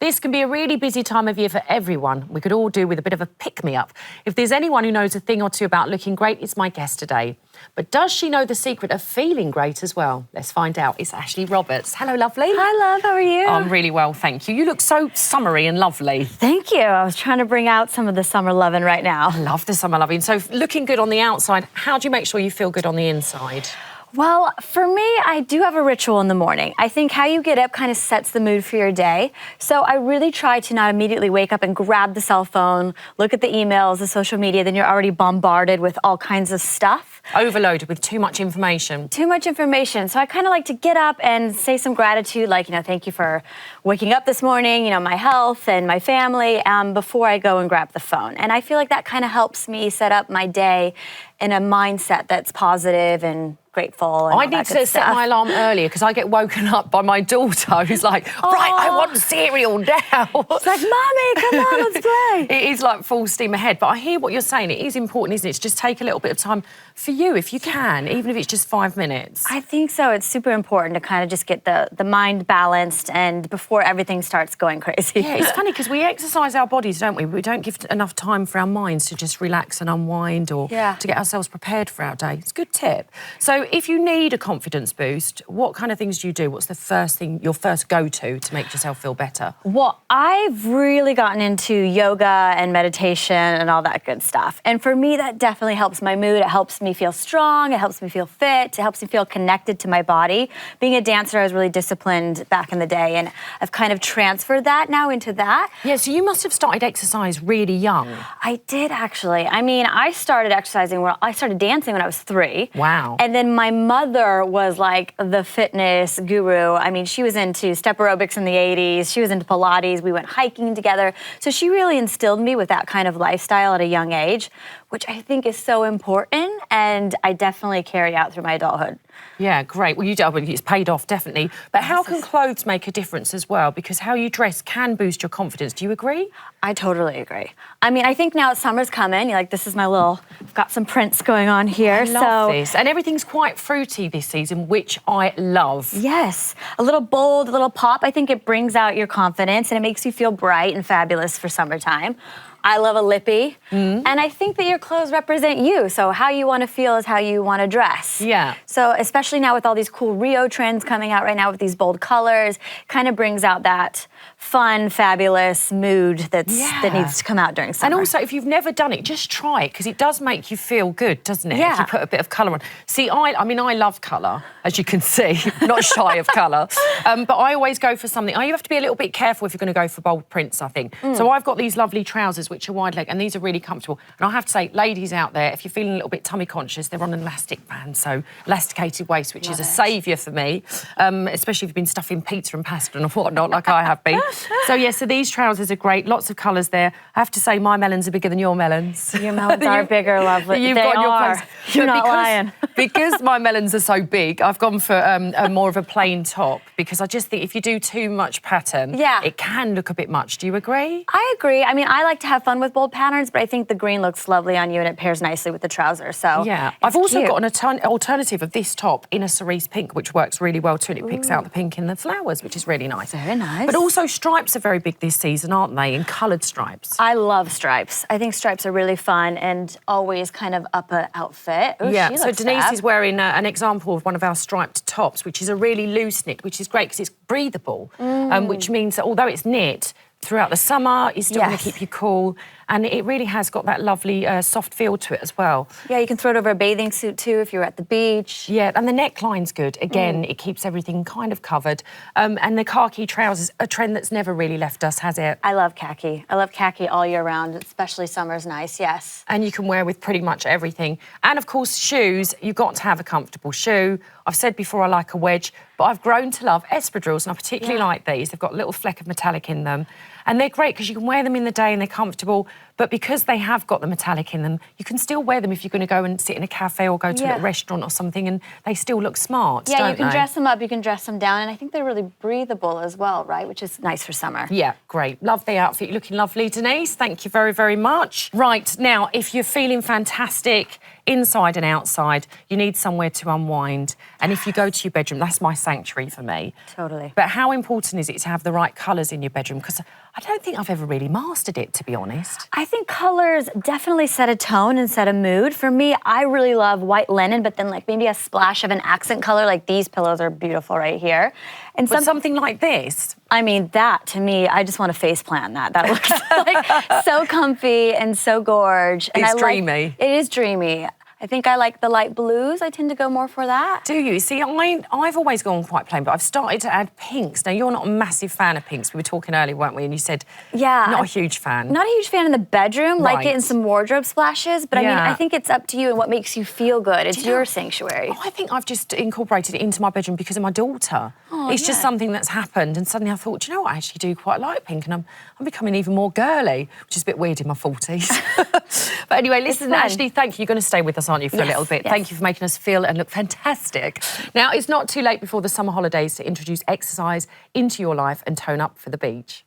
This can be a really busy time of year for everyone. We could all do with a bit of a pick-me-up. If there's anyone who knows a thing or two about looking great, it's my guest today. But does she know the secret of feeling great as well? Let's find out. It's Ashley Roberts. Hello, lovely. Hi, love. How are you? I'm really well, thank you. You look so summery and lovely. Thank you. I was trying to bring out some of the summer loving right now. I love the summer loving. So looking good on the outside, how do you make sure you feel good on the inside? Well, for me, I do have a ritual in the morning. I think how you get up kind of sets the mood for your day. So I really try to not immediately wake up and grab the cell phone, look at the emails, the social media, then you're already bombarded with all kinds of stuff. Overloaded with too much information. Too much information. So I kind of like to get up and say some gratitude, like, thank you for waking up this morning, my health and my family, before I go and grab the phone. And I feel like that kind of helps me set up my day in a mindset that's positive and grateful. And I need to set my alarm earlier because I get woken up by my daughter who's like, right, I want cereal now. It's like, Mommy, come on, let's play. It is like full steam ahead. But I hear what you're saying. It is important, isn't it? To just take a little bit of time for you, if you can, even if it's just 5 minutes. I think so. It's super important to kind of just get the mind balanced and before everything starts going crazy. Yeah, it's funny because we exercise our bodies, don't we? We don't give enough time for our minds to just relax and unwind or to get ourselves prepared for our day. It's a good tip. So if you need a confidence boost, what kind of things do you do? What's the first thing, your first go-to to make yourself feel better? Well, I've really gotten into yoga and meditation and all that good stuff. And for me, that definitely helps my mood. It helps me feel strong. It helps me feel fit. It helps me feel connected to my body. Being a dancer, I was really disciplined back in the day, and I've kind of transferred that now into that. Yeah, so you must have started exercise really young. I did, actually. I mean, I started dancing when I was 3. Wow. And then my mother was like the fitness guru. I mean, she was into step aerobics in the 80s. She was into Pilates. We went hiking together. So she really instilled me with that kind of lifestyle at a young age, which I think is so important, and I definitely carry out through my adulthood. Yeah, great. Well, it's paid off, definitely. But how can clothes make a difference as well? Because how you dress can boost your confidence. Do you agree? I totally agree. I mean, I think now summer's coming. This is my little, I've got some prints going on here. I love this. And everything's quite fruity this season, which I love. Yes. A little bold, a little pop. I think it brings out your confidence and it makes you feel bright and fabulous for summertime. I love a lippy, and I think that your clothes represent you, so how you want to feel is how you want to dress. Yeah. So especially now with all these cool Rio trends coming out right now with these bold colors, kind of brings out that fun, fabulous mood that needs to come out during summer. And also, if you've never done it, just try it, because it does make you feel good, doesn't it? Yeah. If you put a bit of colour on. See, I mean, I love colour, as you can see, not shy of colour, but I always go for something. You have to be a little bit careful if you're going to go for bold prints, I think. So I've got these lovely trousers, which are wide leg, and these are really comfortable. And I have to say, ladies out there, if you're feeling a little bit tummy conscious, they're on an elastic band, so elasticated waist, which is a saviour for me, especially if you've been stuffing pizza and pasta and whatnot, like I have been. So yeah, so these trousers are great, lots of colours there. I have to say, my melons are bigger than your melons. Your melons are bigger, lovely. You've got your place. You're not lying. Because my melons are so big, I've gone for a more of a plain top, because I just think if you do too much pattern, it can look a bit much. Do you agree? I agree. I mean, I like to have fun with bold patterns, but I think the green looks lovely on you and it pairs nicely with the trousers, so yeah. It's I've also cute. got an alternative of this top in a cerise pink, which works really well too, and it picks out the pink in the flowers, which is really nice. Very nice. But also stripes are very big this season, aren't they, in coloured stripes? I love stripes. I think stripes are really fun and always kind of up an outfit. Ooh, yeah, so Denise fab. is wearing an example of one of our striped tops, which is a really loose knit, which is great because it's breathable, which means that although it's knit, throughout the summer, it's still going to keep you cool. And it really has got that lovely soft feel to it as well. Yeah, you can throw it over a bathing suit too if you're at the beach. Yeah, and the neckline's good. Again, it keeps everything kind of covered. And the khaki trousers, a trend that's never really left us, has it? I love khaki. I love khaki all year round, especially summer's nice, yes. And you can wear with pretty much everything. And of course, shoes, you've got to have a comfortable shoe. I've said before I like a wedge, but I've grown to love espadrilles, and I particularly like these. They've got a little fleck of metallic in them. And they're great because you can wear them in the day and they're comfortable, but because they have got the metallic in them, you can still wear them if you're going to go and sit in a cafe or go to a little restaurant or something, and they still look smart, Yeah, don't you can they? dress them up, you can dress them down, and I think they're really breathable as well, right? Which is nice for summer. Yeah, great. Love the outfit. You're looking lovely, Denise. Thank you very, very much. Right, now, if you're feeling fantastic inside and outside, you need somewhere to unwind. And if you go to your bedroom, that's my sanctuary for me. Totally. But how important is it to have the right colours in your bedroom? Because I don't think I've ever really mastered it, to be honest. I think colours definitely set a tone and set a mood. For me, I really love white linen, but then like maybe a splash of an accent color, like these pillows are beautiful right here. And But something like this, I mean, that to me, I just want to face plant that. That looks like so comfy and so gorge. And It's dreamy. It is dreamy. I think I like the light blues. I tend to go more for that. do you? See, I've always gone quite plain, but I've started to add pinks. Now, you're not a massive fan of pinks. We were talking earlier, weren't we? And you said, not a huge fan. Not a huge fan in the bedroom. Like it in Right. some wardrobe splashes. But I mean, Yeah. I think it's up to you and what makes you feel good. It's your sanctuary. I think I've just incorporated it into my bedroom because of my daughter. Oh, It's just yeah. something that's happened, and suddenly I thought, do you know what? I actually do quite like pink, and I'm becoming even more girly, which is a bit weird in my 40s. But anyway, listen, fun. Ashley, thank you. You're going to stay with us, aren't you, for a Yes, little bit? yes. Thank you for making us feel and look fantastic. Now, it's not too late before the summer holidays to introduce exercise into your life and tone up for the beach.